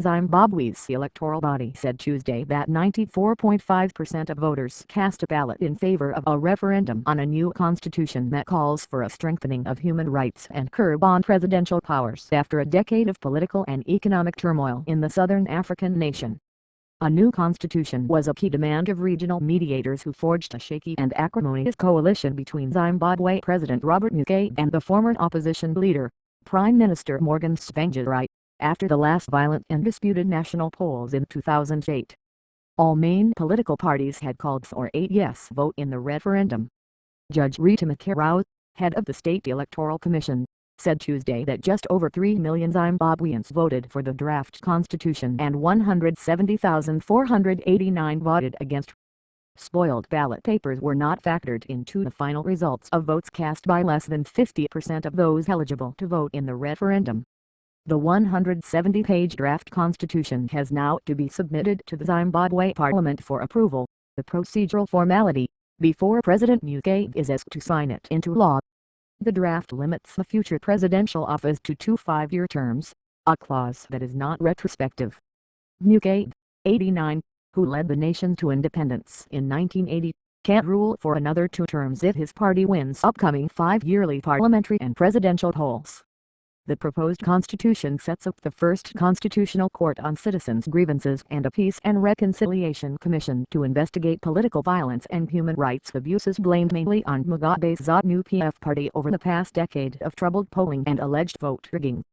Zimbabwe's electoral body said Tuesday that 94.5% of voters cast a ballot in favor of a referendum on a new constitution that calls for a strengthening of human rights and curb on presidential powers after a decade of political and economic turmoil in the southern African nation. A new constitution was a key demand of regional mediators who forged a shaky and acrimonious coalition between Zimbabwe President Robert Mugabe and the former opposition leader, Prime Minister Morgan Tsvangirai, after the last violent and disputed national polls in 2008. All main political parties had called for a yes vote in the referendum. Judge Rita Makarau, head of the State Electoral Commission, said Tuesday that just over 3 million Zimbabweans voted for the draft constitution and 170,489 voted against. Spoiled ballot papers were not factored into the final results of votes cast by less than 50% of those eligible to vote in the referendum. The 170-page draft constitution has now to be submitted to the Zimbabwe Parliament for approval, the procedural formality, before President Mugabe is asked to sign it into law. The draft limits the future presidential office to 2 5-year terms, a clause that is not retrospective. Mugabe, 89, who led the nation to independence in 1980, can't rule for another 2 terms if his party wins upcoming 5-yearly parliamentary and presidential polls. The proposed constitution sets up the first constitutional court on citizens' grievances and a Peace and Reconciliation Commission to investigate political violence and human rights abuses blamed mainly on Mugabe's ZANU-PF party over the past decade of troubled polling and alleged vote rigging.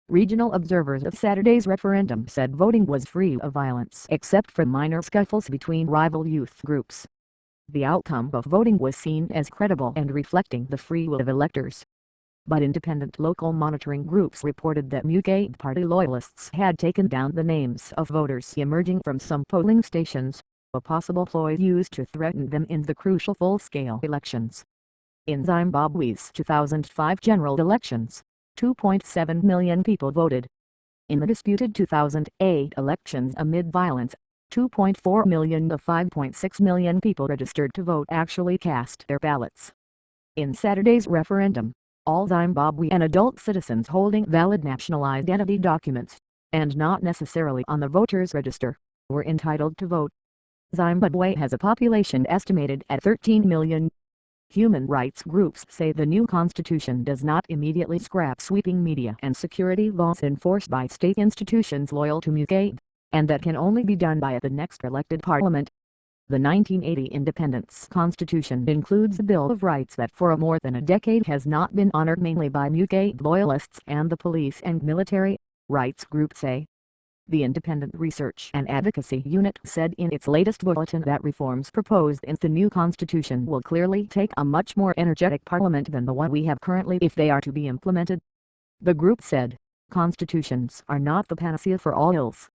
Regional observers of Saturday's referendum said voting was free of violence except for minor scuffles between rival youth groups. The outcome of voting was seen as credible and reflecting the free will of electors. But independent local monitoring groups reported that Mugabe party loyalists had taken down the names of voters emerging from some polling stations, a possible ploy used to threaten them in the crucial full-scale elections. In Zimbabwe's 2005 general elections, 2.7 million people voted. In the disputed 2008 elections amid violence, 2.4 million of 5.6 million people registered to vote actually cast their ballots. In Saturday's referendum, all Zimbabwean adult citizens holding valid national identity documents, and not necessarily on the voters' register, were entitled to vote. Zimbabwe has a population estimated at 13 million. Human rights groups say the new constitution does not immediately scrap sweeping media and security laws enforced by state institutions loyal to Mugabe, and that can only be done by the next elected parliament. The 1980 Independence Constitution includes a Bill of Rights that for more than a decade has not been honored, mainly by Mugabe loyalists and the police and military, rights groups say. The Independent Research and Advocacy Unit said in its latest bulletin that reforms proposed in the new constitution will clearly take a much more energetic parliament than the one we have currently if they are to be implemented. The group said, "Constitutions are not the panacea for all ills.